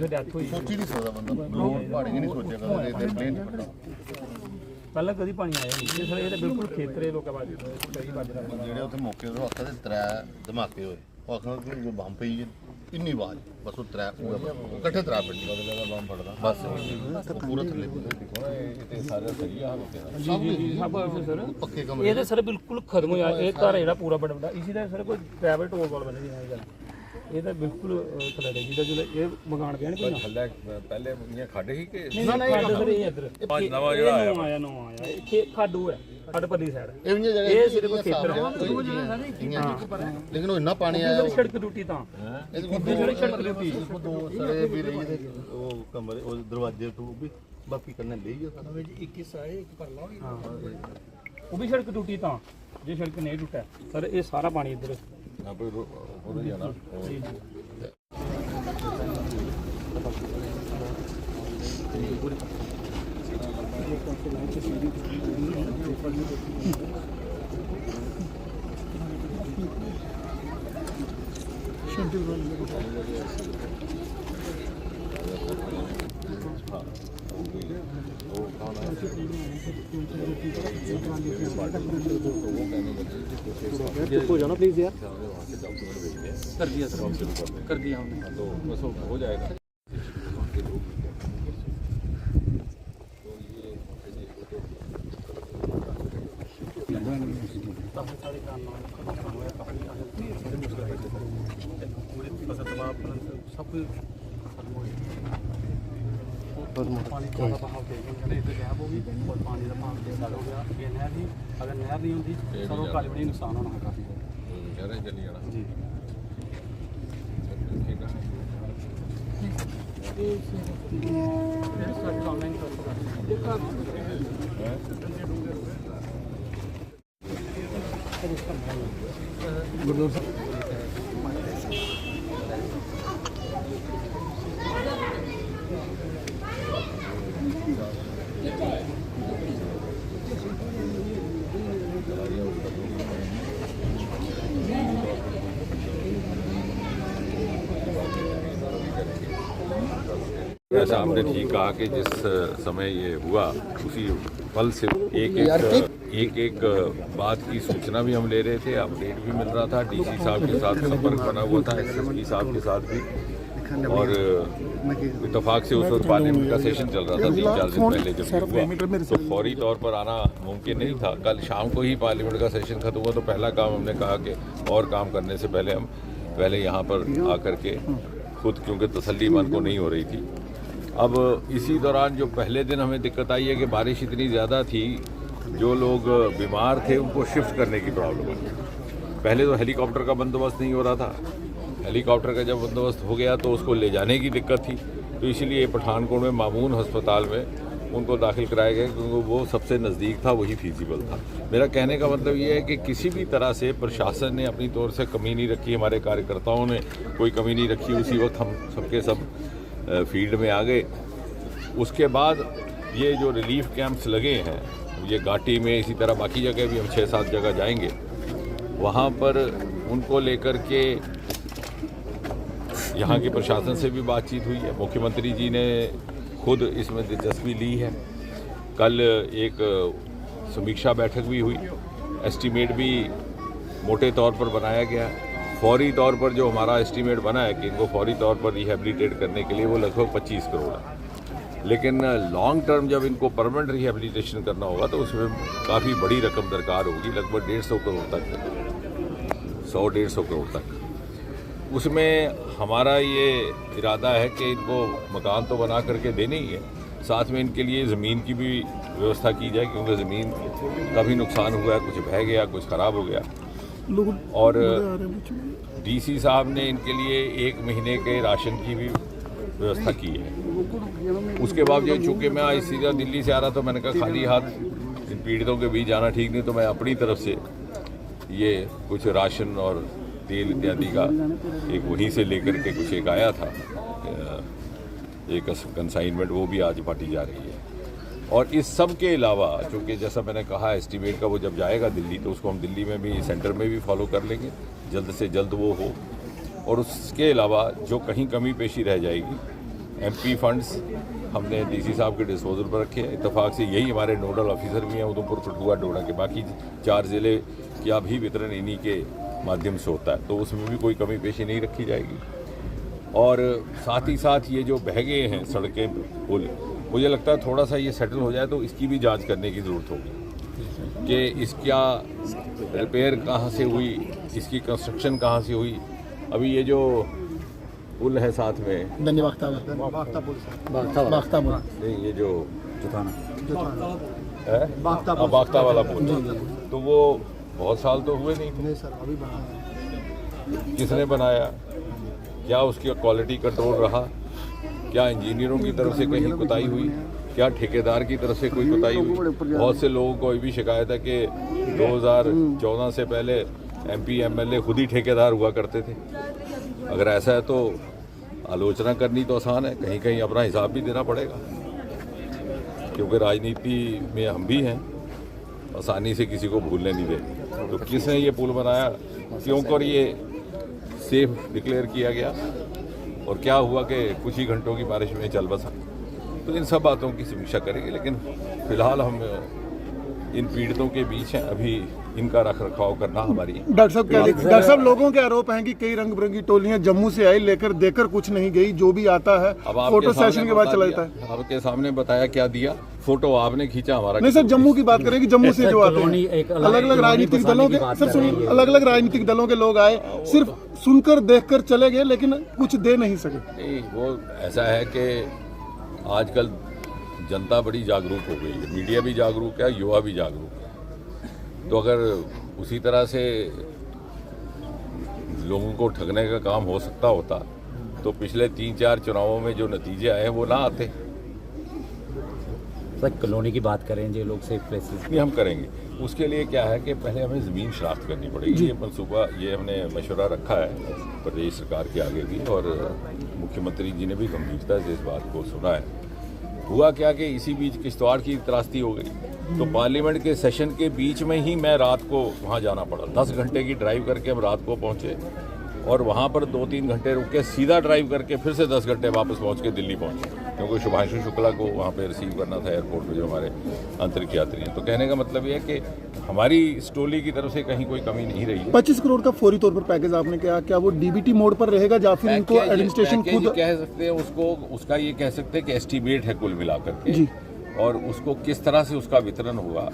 Death हुई सोच ही नहीं सकता बंदा पहाड़ी नहीं सोचेगा प्लेन पहले कभी पानी आया नहीं सर ये बिल्कुल खेतरे लोग सही बात ਜਿਹੜੇ ਉੱਥੇ ਮੌਕੇ ਤੋਂ ਆਖਾ ਤੇ ਤਰੇ ਧਮਾਕੇ ਹੋਏ ਉਹ ਆਖਣਾ ਕਿ ਬੰਬ ਪਈ ਇੰਨੀ ਆਵਾਜ਼ ਬਸ ਉਹ ਤਰੇ ਇਕੱਠੇ ਤਰੇ ਪਿੰਡ ਦਾ ਬੰਬ ਫੜਦਾ ਬਸ ਪੂਰਾ ਥੱਲੇ ਇਹ ਸਾਰੇ ਸਹੀ ਆ जी जी जी सब सर ਪੱਕੇ ये तो सर बिल्कुल खत्म होया ये घर जेड़ा पूरा बड़ा बड़ा इसी दा सर कोई प्राइवेट टोल वाल बने नहीं गल ये तो बिल्कुल थले रही जिदा जो ये मकान पे नहीं कोई थल्ले पहले ये खड्ड ही के नहीं खड्ड सर ये इधर नवा जेड़ा आया ये खड्ड है खड्ड पल्ली साइड ਇਹ ਵੀ ਜਗ੍ਹਾ ये सिर्फ खेतर है ਲੇਕਿन ਉਹ ਇੰਨਾ ਪਾਣੀ ਆਇਆ सड़क टूटी ता ਇਹਦੇ ਕੋਲ सड़क टूटी ਦੋ ਸੜੇ ਵੀ ਰਹੀ ਤੇ ਉਹ ਕਮਰੇ ਉਹ ਦਰਵਾਜ਼ੇ ਤੋਂ ਵੀ ਬਾਕੀ ਕਰਨੇ ਲਈ ਆ ਸਾਰਾ 21 आए एक परला हां वो भी सड़क टूटी ता जे सड़क नहीं टूटा सर ये सारा पानी इधर यहाँ पे उधर जाना जी जी हो जाना प्लीज यार कर दिया सर कर दिया हमने तो बस हो जाएगा पानी का बहाव तेज हो गया इधर गैप हो गई और पानी का बहाव तेज हो गया ये नहर नहीं अगर नहर नहीं होती सर वो काली बड़ी नुकसान होना है काफ़ी ज़्यादा ही चली जाना जी ऑनलाइन जैसा आपने ठीक कहा कि जिस समय ये हुआ उसी पल से एक बात की सूचना भी हम ले रहे थे, अपडेट भी मिल रहा था। डीसी साहब के साथ संपर्क बना हुआ था, एसएसपी साहब के साथ भी, और इत्तेफाक से उस वक्त पार्लियामेंट का सेशन चल रहा था 3-4 दिन पहले जब ये हुआ, तो फौरी तौर पर आना मुमकिन नहीं था। कल शाम को ही पार्लियामेंट का सेशन खत्म हुआ, तो पहला काम हमने कहा कि और काम करने से पहले हम यहाँ पर आकर के खुद, क्योंकि तसल्ली मन को नहीं हो रही थी। अब इसी दौरान जो पहले दिन हमें दिक्कत आई है कि बारिश इतनी ज़्यादा थी, जो लोग बीमार थे उनको शिफ्ट करने की प्रॉब्लम हुई। पहले तो हेलीकॉप्टर का बंदोबस्त नहीं हो रहा था, हेलीकॉप्टर का जब बंदोबस्त हो गया तो उसको ले जाने की दिक्कत थी, तो इसीलिए पठानकोट में मामून अस्पताल में उनको दाखिल कराया गया, क्योंकि वो सबसे नज़दीक था, वही फीजिबल था। मेरा कहने का मतलब ये है कि किसी भी तरह से प्रशासन ने अपनी तौर से कमी नहीं रखी, हमारे कार्यकर्ताओं ने कोई कमी नहीं रखी। उसी वक्त हम सबके सब फील्ड में आ गए। उसके बाद ये जो रिलीफ कैंप्स लगे हैं, ये घाटी में, इसी तरह बाकी जगह भी हम 6-7 जगह जाएंगे, वहाँ पर उनको लेकर के यहाँ के प्रशासन से भी बातचीत हुई है। मुख्यमंत्री जी ने खुद इसमें दिलचस्पी ली है। कल एक समीक्षा बैठक भी हुई, एस्टीमेट भी मोटे तौर पर बनाया गया। फौरी तौर पर जो हमारा एस्टीमेट बना है कि इनको फौरी तौर पर रिहेबिलिटेट करने के लिए वो लगभग 25 करोड़ है, लेकिन लॉन्ग टर्म जब इनको परमानेंट रिहेबिलिटेशन करना होगा तो उसमें काफ़ी बड़ी रकम दरकार होगी, लगभग 150 करोड़ तक, 100-150 करोड़ तक। उसमें हमारा ये इरादा है कि इनको मकान तो बना करके देने ही है, साथ में इनके लिए ज़मीन की भी व्यवस्था की जाए, क्योंकि ज़मीन का भी नुकसान हुआ है, कुछ बह गया, कुछ ख़राब हो गया। और डीसी साहब ने इनके लिए 1 महीने के राशन की भी व्यवस्था की है। उसके बावजूद चूँकि मैं आज सीधा दिल्ली से आ रहा, तो मैंने कहा खाली हाथ इन पीड़ितों के बीच जाना ठीक नहीं, तो मैं अपनी तरफ से ये कुछ राशन और तेल इत्यादि का एक वहीं से लेकर के कुछ एक आया था, एक कंसाइनमेंट, वो भी आज बांटी जा रही है। और इस सब के अलावा, चूँकि जैसा मैंने कहा एस्टीमेट का वो जब जाएगा दिल्ली, तो उसको हम दिल्ली में भी, सेंटर में भी फॉलो कर लेंगे, जल्द से जल्द वो हो। और उसके अलावा जो कहीं कमी पेशी रह जाएगी एमपी फंड्स हमने डीसी साहब के डिस्पोजल पर रखे हैं। इत्तेफाक से यही हमारे नोडल ऑफिसर भी हैं उधमपुर, कठुआ, डोडा के। बाकी 4 ज़िले का भी वितरण इन्हीं के माध्यम से होता है, तो उसमें भी कोई कमी पेशी नहीं रखी जाएगी। और साथ ही साथ ये जो बह गए हैं सड़कें, पुल, मुझे लगता है थोड़ा सा ये सेटल हो जाए तो इसकी भी जांच करने की ज़रूरत होगी कि इसका रिपेयर कहाँ से हुई, इसकी कंस्ट्रक्शन कहाँ से हुई। अभी ये जो पुल है साथ में बाख्ता नहीं, ये जो बाख्ता बाख्ता वाला पुल, तो वो बहुत साल तो हुए नहीं थे। नहीं सर, अभी बना। किसने बनाया? क्या उसकी क्वालिटी कंट्रोल रहा? क्या इंजीनियरों की तरफ से कहीं कोताही हुई? क्या ठेकेदार की तरफ से कोई कोताही हुई? बहुत से लोगों को ये भी शिकायत है कि 2014 से पहले एमपी एमएलए खुद ही ठेकेदार हुआ करते थे। अगर ऐसा है तो आलोचना करनी तो आसान है, कहीं कहीं अपना हिसाब भी देना पड़ेगा, क्योंकि राजनीति में हम भी हैं, आसानी से किसी को भूलने नहीं देते। तो किसने ये पुल बनाया, क्यों कर ये सेफ डिक्लेयर किया गया, और क्या हुआ कि कुछ ही घंटों की बारिश में चल बसा। तो इन सब बातों की समीक्षा करेंगे, लेकिन फिलहाल हम इन पीड़ितों के बीच हैं, अभी इनका रख रखाव करना हमारी। डॉक्टर साहब लोगों के आरोप हैं कि कई रंग बिरंगी टोलियां जम्मू से आई, लेकर देकर कुछ नहीं गई, जो भी आता है फोटो सेशन के बाद चला जाता है। आपके सामने बताया क्या दिया, फोटो आपने खींचा, हमारा नहीं सर, जम्मू की बात करें कि जम्मू से जो आते हैं अलग अलग राजनीतिक दलों के, सर सुनिए, अलग अलग राजनीतिक दलों के लोग आए, सिर्फ सुनकर देखकर चले गए, लेकिन कुछ दे नहीं सके। नहीं, वो ऐसा है कि आजकल जनता बड़ी जागरूक हो गई है, मीडिया भी जागरूक है, युवा भी जागरूक है। तो अगर उसी तरह से लोगों को ठगने का काम हो सकता होता तो पिछले 3-4 चुनावों में जो नतीजे आए वो ना आते। सर कॉलोनी की बात करें जो लोग सेफ प्लेसेस, ये हम करेंगे। उसके लिए क्या है कि पहले हमें ज़मीन शनाख्त करनी पड़ेगी। ये मनसूबा, ये हमने मशवरा रखा है प्रदेश सरकार के आगे भी, और मुख्यमंत्री जी ने भी गंभीरता से इस बात को सुना है। हुआ क्या कि इसी बीच किश्तवाड़ की त्रासदी हो गई, तो पार्लियामेंट के सेशन के बीच में ही मैं रात को वहाँ जाना पड़ा। 10 घंटे की ड्राइव करके हम रात को पहुँचे, और वहाँ पर 2-3 घंटे रुक के सीधा ड्राइव करके फिर से 10 घंटे वापस पहुँच के दिल्ली पहुँचे, क्योंकि शुभांशु शुक्ला को वहाँ पे रिसीव करना था एयरपोर्ट पे, जो हमारे आंतरिक यात्री हैं। तो कहने का मतलब ये है कि हमारी स्टोली की तरफ से कहीं कोई कमी नहीं रही है। 25 करोड़ का फौरी तौर पर पैकेज आपने कहा, क्या वो डीबीटी मोड पर रहेगा या फिर इनको एडमिनिस्ट्रेशन खुद कह सकते हैं उसको? उसका ये कह सकते हैं कि एस्टीमेट है कुल मिलाकर के, और उसको किस तरह से उसका वितरण होगा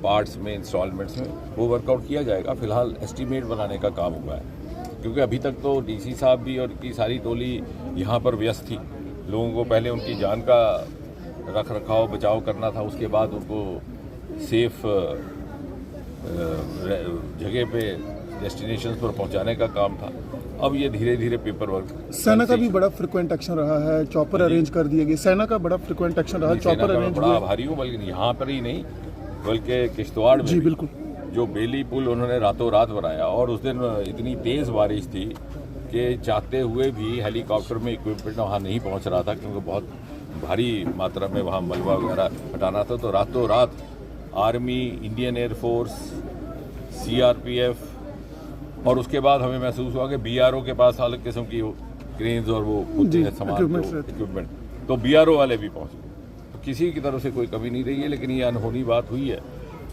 पार्ट्स में, इंस्टॉलमेंट्स में, वो वर्कआउट किया जाएगा। फिलहाल एस्टीमेट बनाने का काम हुआ है, क्योंकि अभी तक तो डीसी साहब भी और उनकी सारी टोली यहाँ पर व्यस्त थी। लोगों को पहले उनकी जान का रख रखाव, बचाव करना था, उसके बाद उनको सेफ जगह पे, डेस्टिनेशंस पर पहुँचाने का काम था। अब ये धीरे धीरे पेपर वर्क। सेना का भी बड़ा फ्रिक्वेंट एक्शन रहा है, चॉपर अरेंज कर दिए गए। सेना का बड़ा फ्रिक्वेंट एक्शन रहा, चॉपर अरेंज बड़ा आभारी हूँ, बल्कि यहाँ पर ही नहीं बल्कि किश्तवाड़ में जी बिल्कुल, जो बेली पुल उन्होंने रातों रात बनाया, और उस दिन इतनी तेज़ बारिश थी कि चाहते हुए भी हेलीकॉप्टर में इक्विपमेंट वहाँ नहीं पहुँच रहा था, क्योंकि बहुत भारी मात्रा में वहाँ मलबा वगैरह हटाना था। तो रातों रात आर्मी, इंडियन एयरफोर्स, CRPF, और उसके बाद हमें महसूस हुआ कि BRO के पास अलग किस्म की क्रेन्स और वो इक्विपमेंट, तो BRO वाले भी पहुँच गए। तो किसी की तरफ से कोई कमी नहीं रही है, लेकिन ये अनहोनी बात हुई है।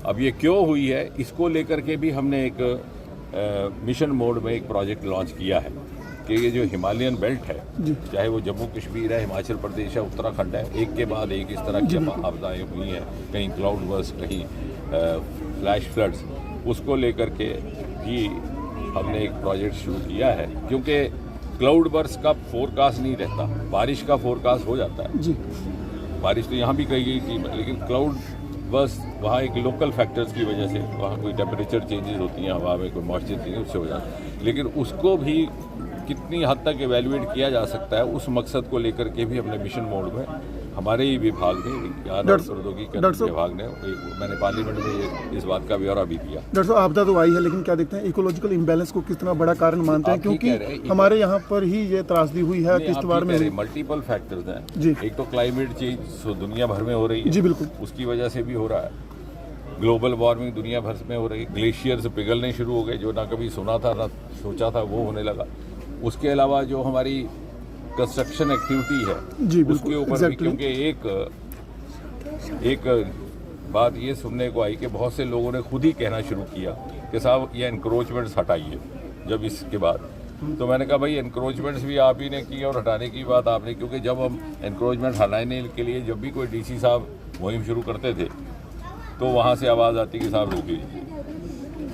अब ये क्यों हुई है, इसको लेकर के भी हमने एक मिशन मोड में एक प्रोजेक्ट लॉन्च किया है कि ये जो हिमालयन बेल्ट है, चाहे वो जम्मू कश्मीर है, हिमाचल प्रदेश है, उत्तराखंड है, एक के बाद एक इस तरह की आपदाएँ हुई हैं, कहीं क्लाउड बर्स्ट, कहीं फ्लैश फ्लड्स, उसको लेकर के भी हमने एक प्रोजेक्ट शुरू किया है। क्योंकि क्लाउड बर्स्ट का फोरकास्ट नहीं रहता, बारिश का फोरकास्ट हो जाता है जी। बारिश तो यहाँ भी कही गई थी, लेकिन क्लाउड बस वहाँ एक लोकल फैक्टर्स की वजह से, वहाँ कोई टेम्परेचर चेंजेस होती हैं, हवा में कोई मॉइस्चर चेंज, उससे हो जाता है। लेकिन उसको भी कितनी हद तक एवेल्युएट किया जा सकता है, उस मकसद को लेकर के भी अपने मिशन मोड में हमारे ही विभाग ने, विज्ञान और प्रौद्योगिकी विभाग ने, मैंने पार्लियामेंट में इस बात का ब्यौरा भी दिया। डॉक्टर साहब आपदा तो आई है, लेकिन क्या देखते हैं इकोलॉजिकल इम्बैलेंस को कितना बड़ा कारण मानते हैं, क्योंकि हमारे यहाँ पर ही ये त्रासदी हुई है किश्तवाड़ में। मल्टीपल फैक्टर्स हैं जी। एक तो क्लाइमेट चेंज दुनिया भर में हो रही है, जी बिल्कुल, उसकी वजह से भी हो रहा है। ग्लोबल वार्मिंग दुनिया भर में हो रही है, ग्लेशियर्स पिघलने शुरू हो गए, जो ना कभी सुना था ना सोचा था, वो होने लगा। उसके अलावा जो हमारी कंस्ट्रक्शन एक्टिविटी है जी, बिल्कुल, उसके ऊपर भी, exactly. क्योंकि एक बात ये सुनने को आई कि बहुत से लोगों ने खुद ही कहना शुरू किया कि साहब ये एनक्रोचमेंट्स हटाइए जब इसके बाद। तो मैंने कहा भाई एनक्रोचमेंट्स भी आप ही ने की और हटाने की बात आपने, क्योंकि जब हम एनक्रोचमेंट हटाने के लिए जब भी कोई डीसी साहब मुहिम शुरू करते थे तो वहाँ से आवाज़ आती कि साहब रोक लीजिए,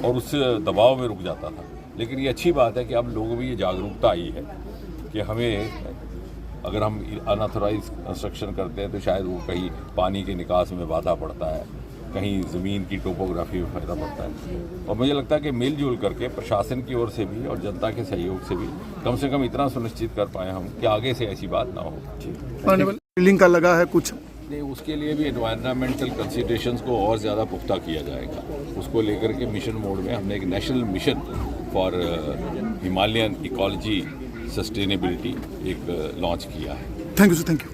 और उस दबाव में रुक जाता था। लेकिन ये अच्छी बात है कि अब लोगों में ये जागरूकता आई है कि हमें, अगर हम अनऑथराइज कंस्ट्रक्शन करते हैं तो शायद वो कहीं पानी के निकास में बाधा पड़ता है, कहीं ज़मीन की टोपोग्राफी में फ़ायदा पड़ता है। और मुझे लगता है कि मिलजुल करके प्रशासन की ओर से भी और जनता के सहयोग से भी कम से कम इतना सुनिश्चित कर पाए हम कि आगे से ऐसी बात ना हो। बिल्डिंग का लगा है कुछ, नहीं, उसके लिए भी एनवायरमेंटल कंसिडरेशंस को और ज़्यादा पुख्ता किया जाएगा। उसको लेकर के मिशन मोड में हमने एक national mission for Himalayan ecology sustainability एक लॉन्च किया है। Thank you sir, thank you.